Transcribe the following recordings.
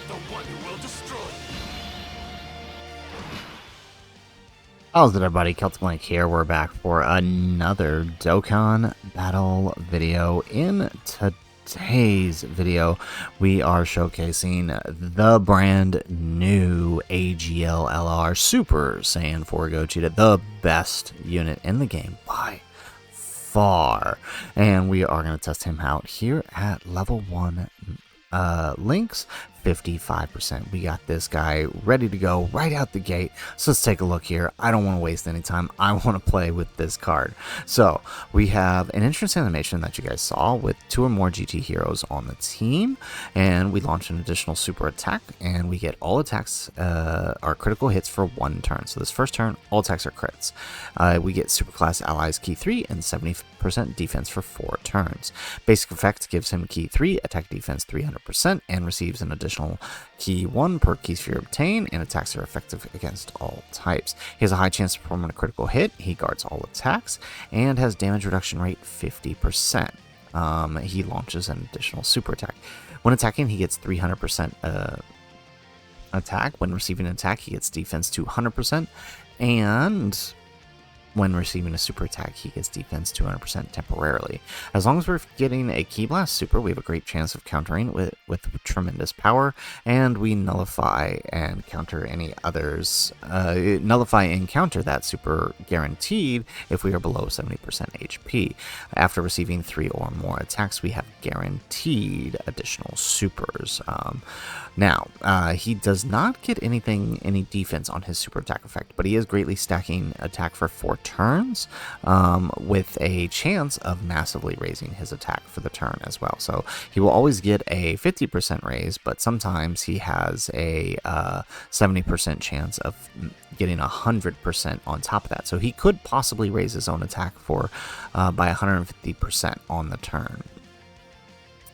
The one who will destroy. How's it, everybody? Celtic Link here. We're back for another Dokkan Battle video. In today's video, we are showcasing the brand new AGL LR Super Saiyan 4 Gogeta, the best unit in the game by far. And we are going to test him out here at level 1 links. 55%. We got this guy ready to go right out the gate. So let's take a look here. I don't want to waste any time. I want to play with this card. So we have an entrance animation that you guys saw with 2 or more GT heroes on the team, and we launch an additional super attack, and we get all attacks are critical hits for 1 turn. So this first turn, all attacks are crits. We get superclass allies key 3 and 70% defense for 4 turns. Basic effect gives him key 3, attack defense 300%, and receives an additional key 1 per key sphere obtained, and attacks are effective against all types. He has a high chance of performing a critical hit, he guards all attacks, and has damage reduction rate 50%. He launches an additional super attack. When attacking, he gets 300% attack. When receiving an attack, he gets defense 200%, and when receiving a super attack, he gets defense 200% temporarily. As long as we're getting a Ki Blast super, we have a great chance of countering with tremendous power, and we nullify and counter any others. Nullify and counter that super guaranteed if we are below 70% HP. After receiving 3 or more attacks, we have guaranteed additional supers. Now, he does not get any defense on his super attack effect, but he is greatly stacking attack for 4 turns, with a chance of massively raising his attack for the turn as well. So he will always get a 50% raise, but sometimes he has a 70% chance of getting 100% on top of that. So he could possibly raise his own attack for by 150% on the turn.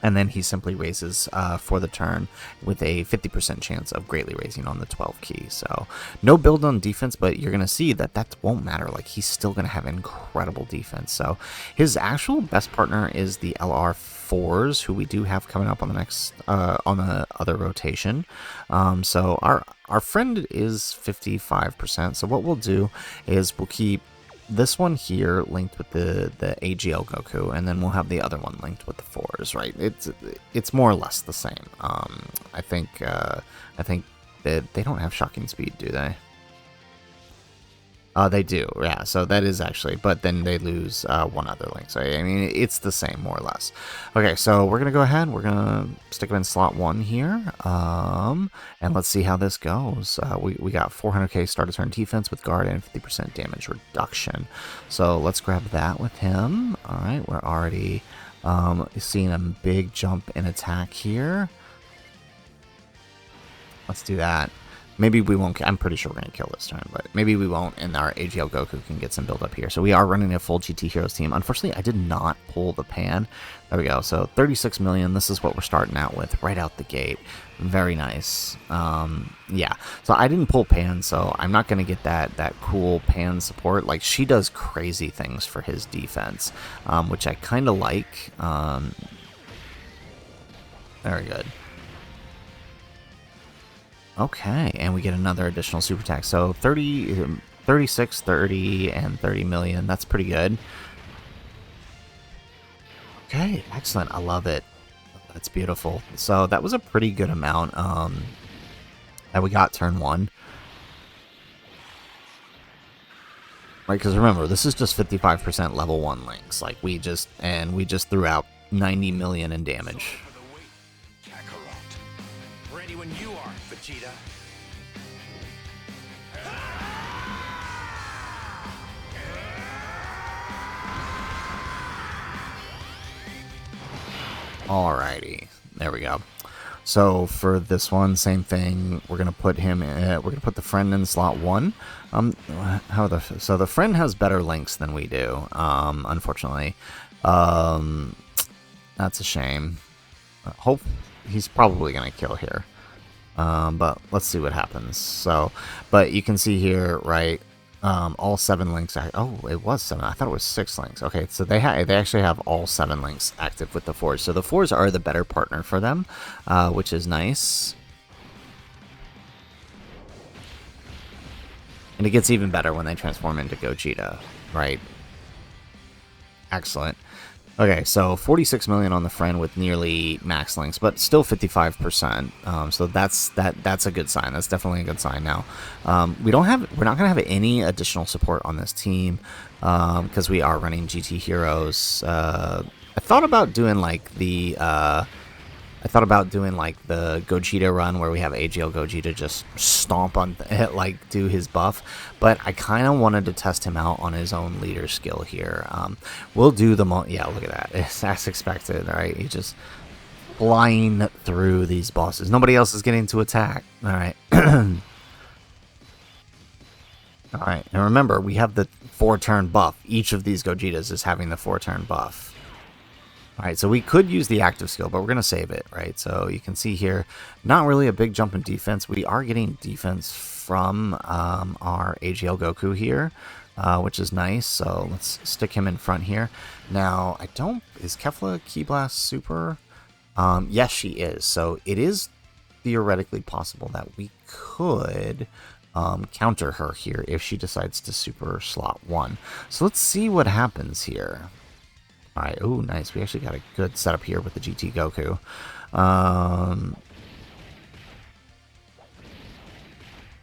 And then he simply raises for the turn with a 50% chance of greatly raising on the 12 key. So no build on defense, but you're going to see that that won't matter. Like, he's still going to have incredible defense. So his actual best partner is the LR 4s, who we do have coming up on the next on the other rotation. So our friend is 55%. So what we'll do is we'll keep this one here linked with the AGL Goku, and then we'll have the other one linked with the 4s, right? It's more or less the same. I think that they don't have shocking speed, do they? They do, yeah. So that is actually, but then they lose one other link. So I mean, it's the same more or less. Okay, so we're gonna go ahead. We're gonna stick him in slot 1 here, and let's see how this goes. We got 400k start of turn defense with guard and 50% damage reduction. So let's grab that with him. All right, we're already seeing a big jump in attack here. Let's do that. Maybe we won't. I'm pretty sure we're going to kill this turn, but maybe we won't, and our AGL Goku can get some build up here. So we are running a full GT Heroes team. Unfortunately, I did not pull the pan. There we go. So 36 million. This is what we're starting out with right out the gate. Very nice. Yeah. So I didn't pull pan, so I'm not going to get that cool pan support. Like, she does crazy things for his defense, which I kind of like. Very good. Okay, and we get another additional super attack. So 36, 30, and 30 million. That's pretty good. Okay, excellent. I love it. That's beautiful. So that was a pretty good amount that we got turn 1. Right, because remember, this is just 55% level 1 links. Like, we just threw out 90 million in damage. Ready when you are, Vegeta. Alrighty, there we go. So for this one, same thing. We're gonna put him. We're gonna put the friend in slot 1. So the friend has better links than we do. Unfortunately, that's a shame. Hope he's probably gonna kill here. But let's see what happens. So, but you can see here, right? All 7 links. Oh, it was 7. I thought it was 6 links. Okay, so they actually have all 7 links active with the 4s. So the 4s are the better partner for them, which is nice. And it gets even better when they transform into Gogeta, right? Excellent. Okay, so 46 million on the friend with nearly max links, but still 55%. So that's a good sign. That's definitely a good sign. Now, we're not gonna have any additional support on this team because we are running GT Heroes. I thought about doing like the Gogeta run where we have AGL Gogeta just stomp on it, like do his buff, but I kind of wanted to test him out on his own leader skill here. We'll do the yeah, look at that. It's as expected, right? He's just flying through these bosses. Nobody else is getting to attack. All right. All right, and remember, we have the 4-turn buff. Each of these Gogetas is having the 4-turn buff. Alright, so we could use the active skill, but we're going to save it, right? So you can see here, not really a big jump in defense. We are getting defense from our AGL Goku here, which is nice. So let's stick him in front here. Now, is Kefla Ki Blast Super? Yes, she is. So it is theoretically possible that we could counter her here if she decides to Super Slot 1. So let's see what happens here. Alright, oh, nice. We actually got a good setup here with the GT Goku.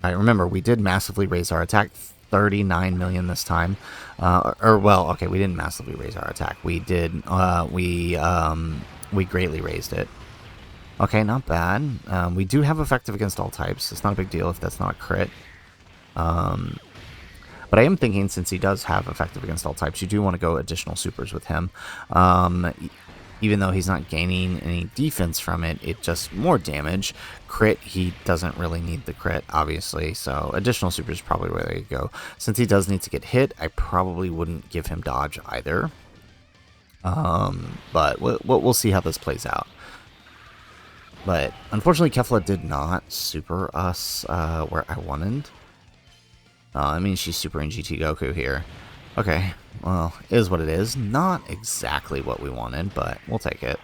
Alright, remember, we did massively raise our attack. 39 million this time. Well, okay, we didn't massively raise our attack. We did, we greatly raised it. Okay, not bad. We do have effective against all types. It's not a big deal if that's not a crit. But I am thinking, since he does have effective against all types, you do want to go additional supers with him. Even though he's not gaining any defense from it, it just more damage. Crit, he doesn't really need the crit, obviously, so additional supers is probably where they go. Since he does need to get hit, I probably wouldn't give him dodge either. But we'll see how this plays out. But unfortunately, Kefla did not super us where I wanted. I mean, she's super in GT Goku here. Okay, well, it is what it is. Not exactly what we wanted, but we'll take it.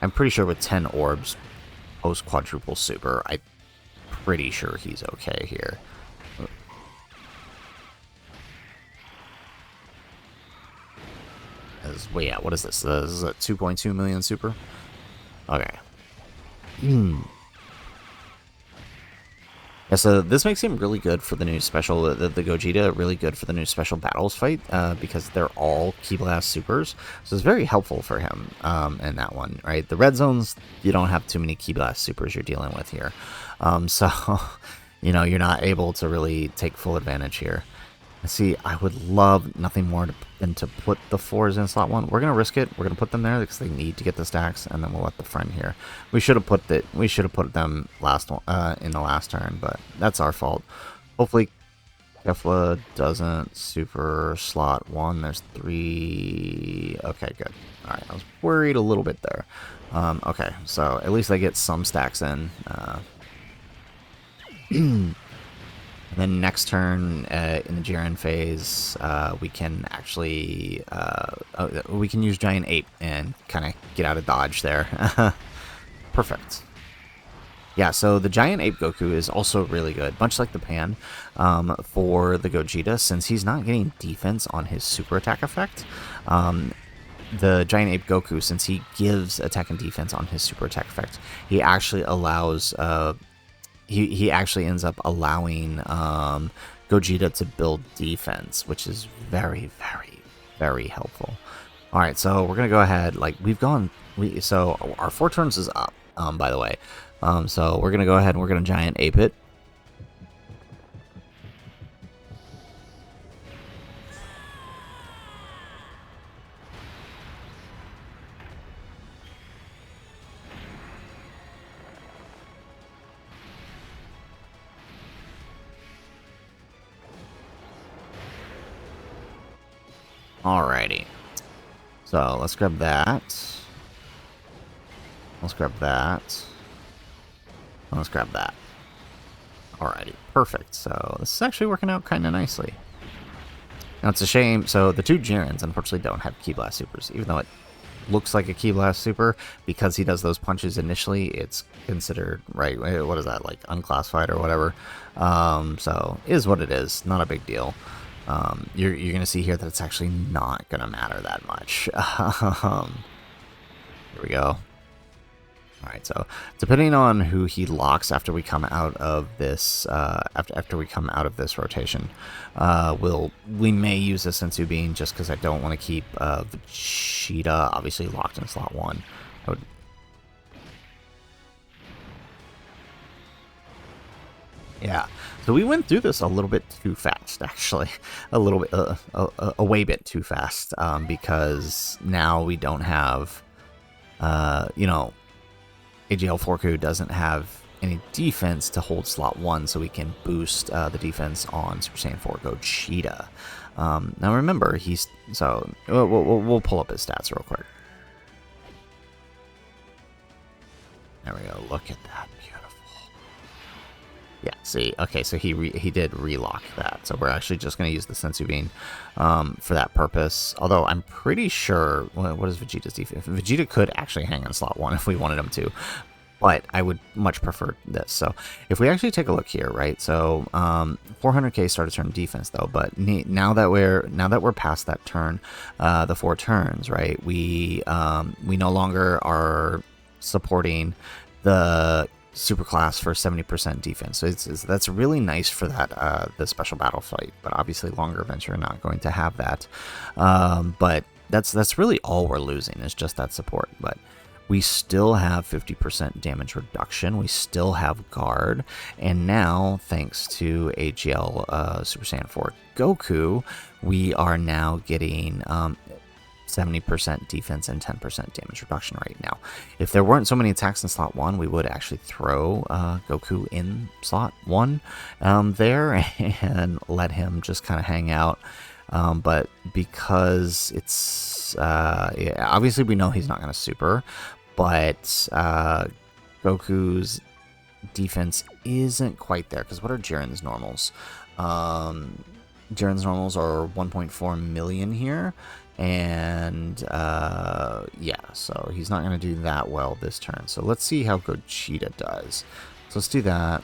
I'm pretty sure with 10 orbs post quadruple super, I'm pretty sure he's okay here. Wait, yeah, what is this? This is a 2.2 million super? Okay. Yeah, so this makes him really good for the new special, the Gogeta, really good for the new special battles fight, because they're all Ki Blast supers, so it's very helpful for him in that one, right? The red zones, you don't have too many Ki Blast supers you're dealing with here, so, you know, you're not able to really take full advantage here. See, I would love nothing more than to put the 4s in slot 1. We're gonna risk it. We're gonna put them there because they need to get the stacks, and then we'll let the friend here. We should have put them last in the last turn, but that's our fault. Hopefully, Kefla doesn't super slot 1. There's 3. Okay, good. All right, I was worried a little bit there. Okay, so at least I get some stacks in. Then next turn in the Jiren phase, we can actually we can use Giant Ape and kind of get out of dodge there. Perfect. Yeah, so the Giant Ape Goku is also really good, much like the Pan, for the Gogeta, since he's not getting defense on his super attack effect. The Giant Ape Goku, since he gives attack and defense on his super attack effect, he actually allows he actually ends up allowing Gogeta to build defense, which is very, very, very helpful. All right, so we're gonna go ahead. Like so our 4 turns is up. By the way, so we're gonna go ahead and we're gonna Giant Ape it. Alrighty, so let's grab that. Let's grab that. Let's grab that. Alrighty, perfect. So this is actually working out kind of nicely. Now it's a shame. So the 2 Jirens unfortunately don't have Ki Blast supers, even though it looks like a Ki Blast Super, because he does those punches initially, it's considered, right, what is that, like unclassified or whatever. So is what it is, not a big deal. You're going to see here that it's actually not going to matter that much. Here we go. Alright, so depending on who he locks after we come out of this after we come out of this rotation, we may use a Sensu Bean just because I don't want to keep Vegeta obviously locked in slot 1. I would. Yeah, so we went through this a little bit too fast, actually, a little bit a way bit too fast, because now we don't have you know, AGL Forku doesn't have any defense to hold slot 1, so we can boost the defense on Super Saiyan 4 Gogeta. Now remember, we'll pull up his stats real quick. There we go. Look at that, beautiful. Yeah, see, okay, so he did relock that, so we're actually just going to use the Sensu Bean for that purpose. Although I'm pretty sure, what is Vegeta's defense? Vegeta could actually hang in slot 1 if we wanted him to, but I would much prefer this. So if we actually take a look here, right? So 400k start a turn defense though, but now that we're past that turn, the 4 turns, right? We no longer are supporting the super class for 70% defense, so that's really nice for that the special battle fight. But obviously longer events are not going to have that, but that's really all we're losing is just that support. But we still have 50% damage reduction, we still have guard, and now thanks to AGL Super Saiyan 4 Goku, we are now getting 70% defense and 10% damage reduction right now. If there weren't so many attacks in slot 1, we would actually throw Goku in slot 1 there and let him just kind of hang out. But because it's yeah, obviously we know he's not going to super, but Goku's defense isn't quite there, because what are Jiren's normals? Jiren's normals are 1.4 million here, and yeah, so he's not going to do that well this turn. So let's see how Gogeta does. So let's do that.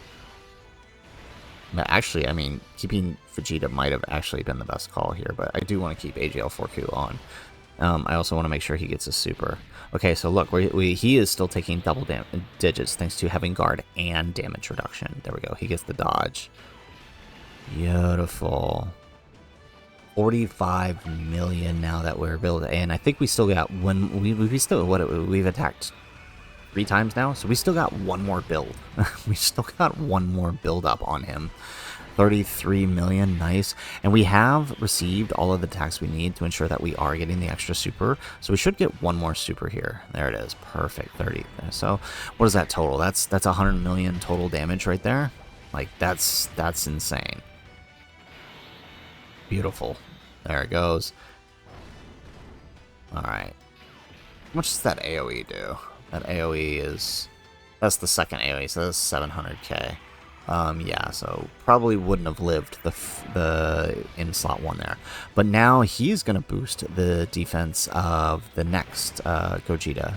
Actually, I mean, keeping Vegeta might have actually been the best call here, but I do want to keep AGL Forku on. I also want to make sure he gets a super. Okay, so look, he is still taking double digits thanks to having guard and damage reduction. There we go. He gets the dodge. Beautiful. 45 million now that we're building, and I think we still got we've attacked 3 times now, so we still got one more build. We still got one more build up on him. 33 million, nice. And we have received all of the attacks we need to ensure that we are getting the extra super. So we should get one more super here. There it is. Perfect. 30. So what is that total? That's 100 million total damage right there. Like that's insane. Beautiful. There it goes. All right. How much does that AoE do? That AoE that's the second AoE, so that's 700k. Yeah, so probably wouldn't have lived the in slot 1 there. But now he's going to boost the defense of the next Gogeta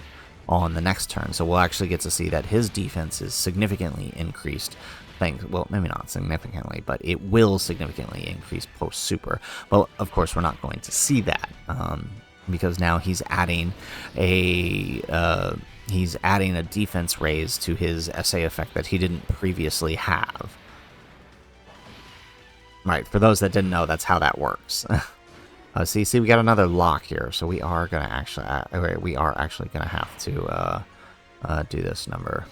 on the next turn. So we'll actually get to see that his defense is significantly increased. Well, maybe not significantly, but it will significantly increase post-super. But of course, we're not going to see that because now he's adding a defense raise to his SA effect that he didn't previously have. Right, for those that didn't know, that's how that works. See, we got another lock here, so we are gonna actually gonna have to do this number.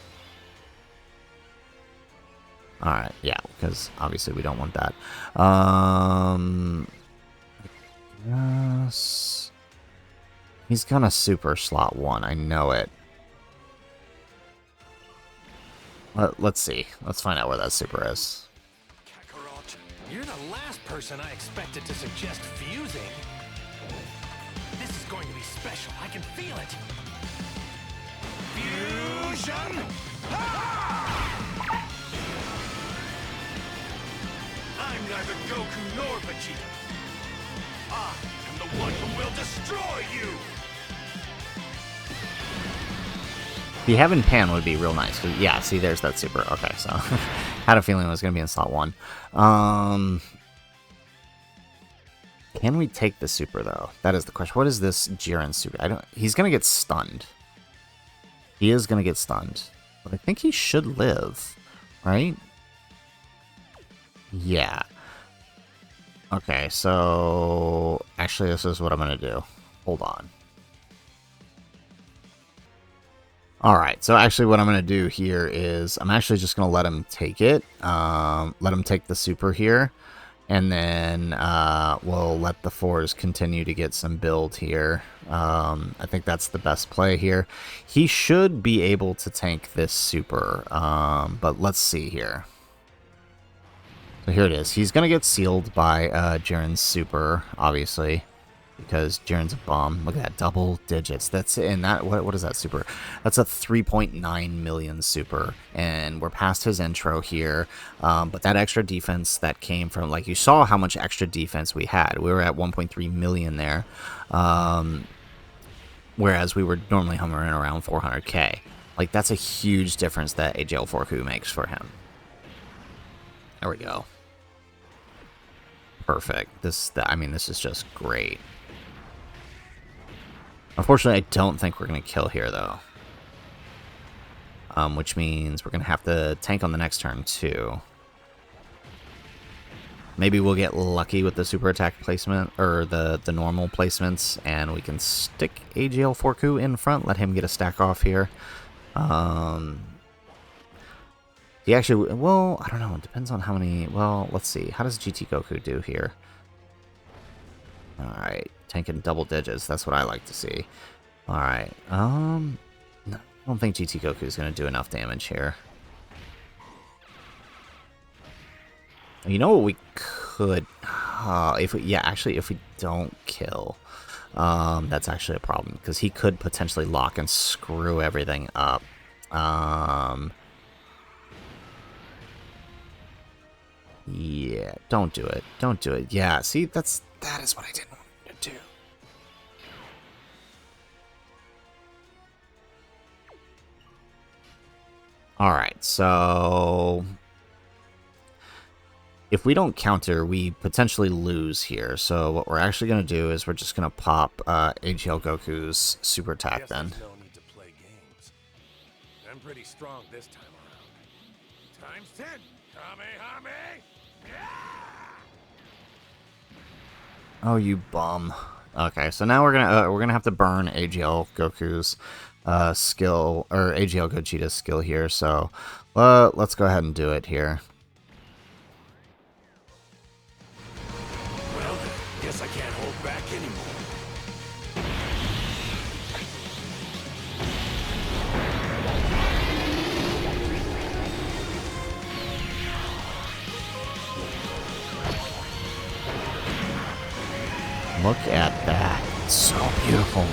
All right, yeah, because obviously we don't want that. Yes, he's gonna super slot 1. I know it. Let's see. Let's find out where that super is. Kakarot, you're the last person I expected to suggest fusing. This is going to be special. I can feel it. Fusion! I'm neither Goku nor Vegeta. I am the one who will destroy you! The Heaven Pan would be real nice. Yeah, see, there's that super. Okay, so had a feeling it was going to be in slot 1. Can we take the super, though? That is the question. What is this Jiren super? He's going to get stunned. He is going to get stunned. But I think he should live, right? Yeah. Okay, so... Actually, this is what I'm going to do. Hold on. Alright, so actually what I'm going to do here is I'm actually just going to let him take it. Let him take the super here. And then we'll let the 4s continue to get some build here. I think that's the best play here. He should be able to tank this super, but let's see here. So here it is. He's going to get sealed by Jiren's super, obviously, because Jiren's a bum. Look at that, double digits. That's in that. What is that super? That's a 3.9 million super, and we're past his intro here. But that extra defense that came from, like, you saw how much extra defense we had. We were at 1.3 million there, whereas we were normally hovering around 400k. Like, that's a huge difference that AGL Forku makes for him. There we go. Perfect. This is just great. Unfortunately, I don't think we're going to kill here, though. Which means we're going to have to tank on the next turn, too. Maybe we'll get lucky with the super attack placement, or the normal placements, and we can stick AGL Forku in front, let him get a stack off here. He actually, well, I don't know, it depends on how many, well, let's see. How does GT Goku do here? Alright, tanking double digits, that's what I like to see. Alright, no, I don't think GT Goku is going to do enough damage here. You know what we could, if we don't kill, that's actually a problem, because he could potentially lock and screw everything up. Yeah, don't do it. Don't do it. Yeah, see, that is what I didn't want him to do. Alright, so... if we don't counter, we potentially lose here. So what we're actually going to do is we're just going to pop AGL Goku's super attack then. No need to play games. I'm pretty strong this time around. Times 10! Kamehame! Oh, you bum. Okay, so now we're gonna have to burn AGL Goku's skill, or AGL Gogeta's skill here. So let's go ahead and do it here. Well, guess I can't hold back anymore. Look at that. It's so beautiful.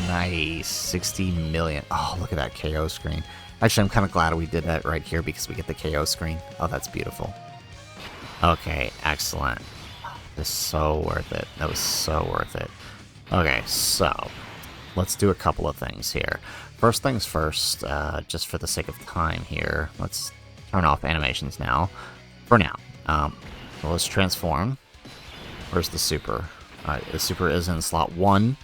Nice. 60 million. Oh, look at that KO screen. Actually, I'm kind of glad we did that right here because we get the KO screen. Oh, that's beautiful. Okay, excellent. This is so worth it. That was so worth it. Okay, so let's do a couple of things here. First things first, just for the sake of time here, let's turn off animations now. For now. So let's transform. Where's the super? Alright, the super is in slot 1.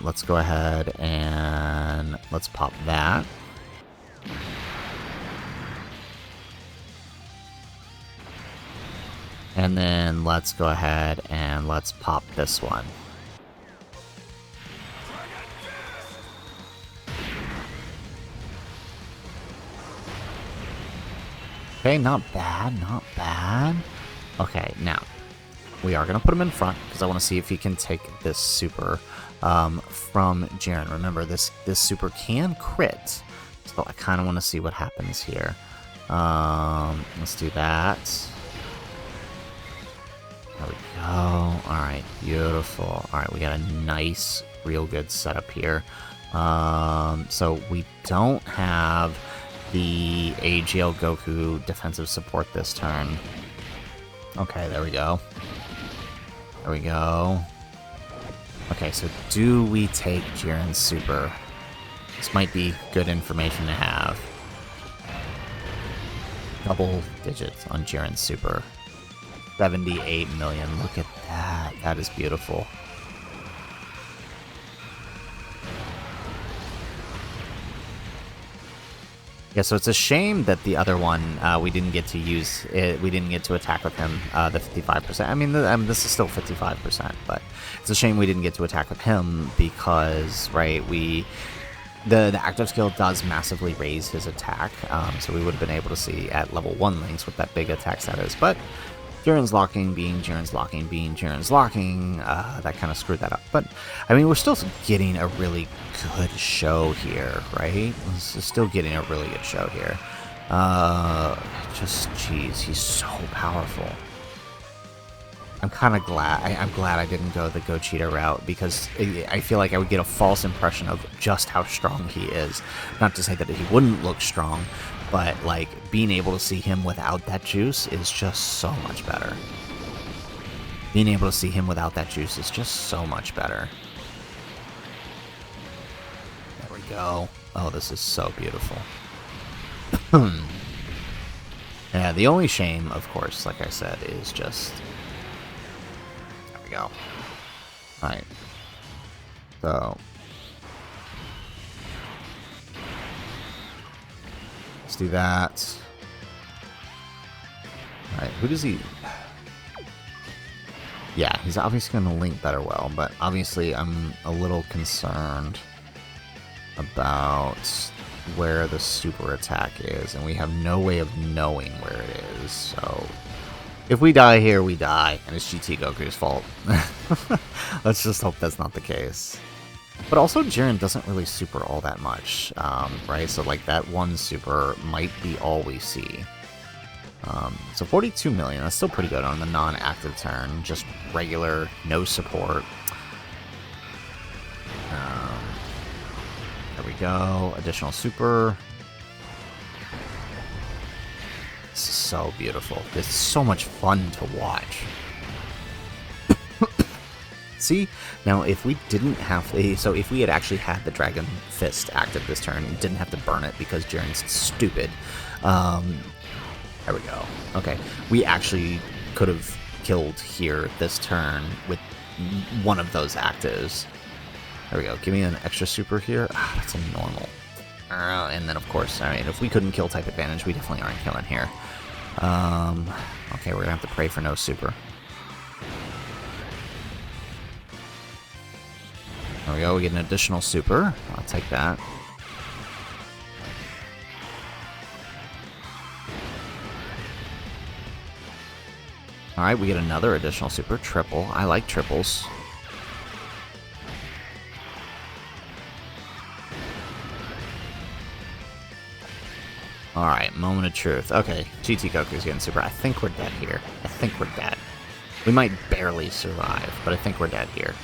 Let's go ahead and let's pop that. And then let's go ahead and let's pop this one. Okay, not bad, not bad. Okay, now, we are going to put him in front, because I want to see if he can take this super from Jiren. Remember, this super can crit, so I kind of want to see what happens here. Let's do that. There we go. Alright, beautiful. Alright, we got a nice, real good setup here. So we don't have the AGL Goku defensive support this turn. Okay, there we go. There we go. Okay, so do we take Jiren's Super? This might be good information to have. Double digits on Jiren's Super. 78 million. Look at that. That is beautiful. Yeah, so it's a shame that the other one, we didn't get to use it, we didn't get to attack with him, the 55%. I mean, this is still 55%, but it's a shame we didn't get to attack with him because, right, the active skill does massively raise his attack, so we would have been able to see at level 1 links what that big attack stat is, but Jiren's locking, being Jiren's locking, being Jiren's locking, that kind of screwed that up. But, I mean, we're still getting a really good show here, right? We're still getting a really good show here. Jeez, he's so powerful. I'm kind of glad, I'm glad I didn't go the Gogeta route, because I feel like I would get a false impression of just how strong he is. Not to say that he wouldn't look strong, but, like, being able to see him without that juice is just so much better. Being able to see him without that juice is just so much better. There we go. Oh, this is so beautiful. Yeah, the only shame, of course, like I said, is just... There we go. Alright. So... let's do that. Alright, who does he... Yeah, he's obviously going to link better well, but obviously I'm a little concerned about where the super attack is, and we have no way of knowing where it is, so... if we die here, we die, and it's GT Goku's fault. Let's just hope that's not the case. But also, Jiren doesn't really super all that much, right? So, like, that one super might be all we see. So 42 million, that's still pretty good on the non-active turn. Just regular, no support. There we go. Additional super. This is so beautiful. It's so much fun to watch. See, now if we didn't have, so if we had actually had the Dragon Fist active this turn, and didn't have to burn it because Jiren's stupid, there we go. Okay, we actually could have killed here this turn with one of those actives. There we go, give me an extra super here. Ah, that's a normal. And then of course, I mean, if we couldn't kill type advantage, we definitely aren't killing here. Okay, we're gonna have to pray for no super. There we go, we get an additional super. I'll take that. Alright, we get another additional super. Triple. I like triples. Alright, moment of truth. Okay, GT Goku's getting super. I think we're dead here. I think we're dead. We might barely survive, but I think we're dead here.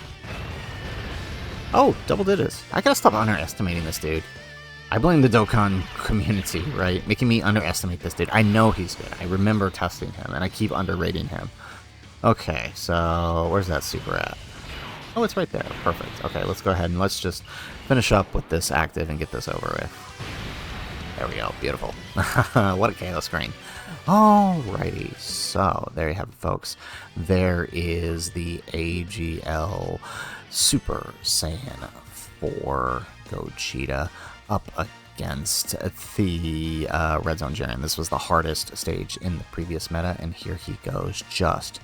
Oh, double digits. I gotta stop underestimating this dude. I blame the Dokkan community, right? Making me underestimate this dude. I know he's good. I remember testing him, and I keep underrating him. Okay, so where's that super at? Oh, it's right there. Perfect. Okay, let's go ahead and let's just finish up with this active and get this over with. There we go. Beautiful. What a KO screen. Alrighty, so there you have it, folks. There is the AGL Super Saiyan 4 Gogeta up against the Red Zone Jiren. This was the hardest stage in the previous meta, and here he goes, just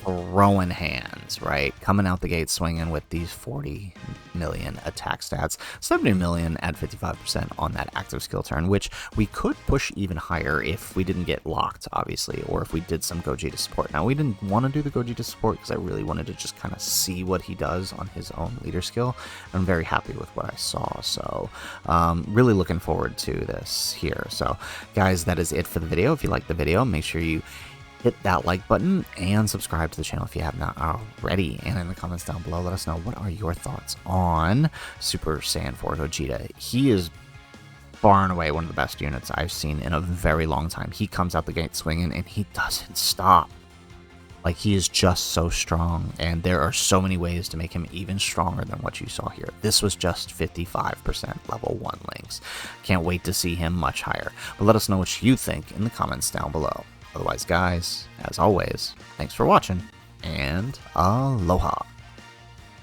throwing hands, right? Coming out the gate swinging with these 40 million attack stats, 70 million at 55% on that active skill turn, which we could push even higher if we didn't get locked, obviously, or if we did some Gogeta support. Now, we didn't want to do the Gogeta support because I really wanted to just kind of see what he does on his own leader skill. I'm very happy with what I saw, so really looking forward to this here. So, guys, that is it for the video. If you liked the video, make sure you hit that like button and subscribe to the channel if you have not already. And in the comments down below, let us know what are your thoughts on Super Saiyan 4 Gogeta. He is far and away one of the best units I've seen in a very long time. He comes out the gate swinging and he doesn't stop. Like, he is just so strong, and there are so many ways to make him even stronger than what you saw here. This was just 55% level 1 Lynx. Can't wait to see him much higher. But let us know what you think in the comments down below. Otherwise, guys, as always, thanks for watching, and aloha.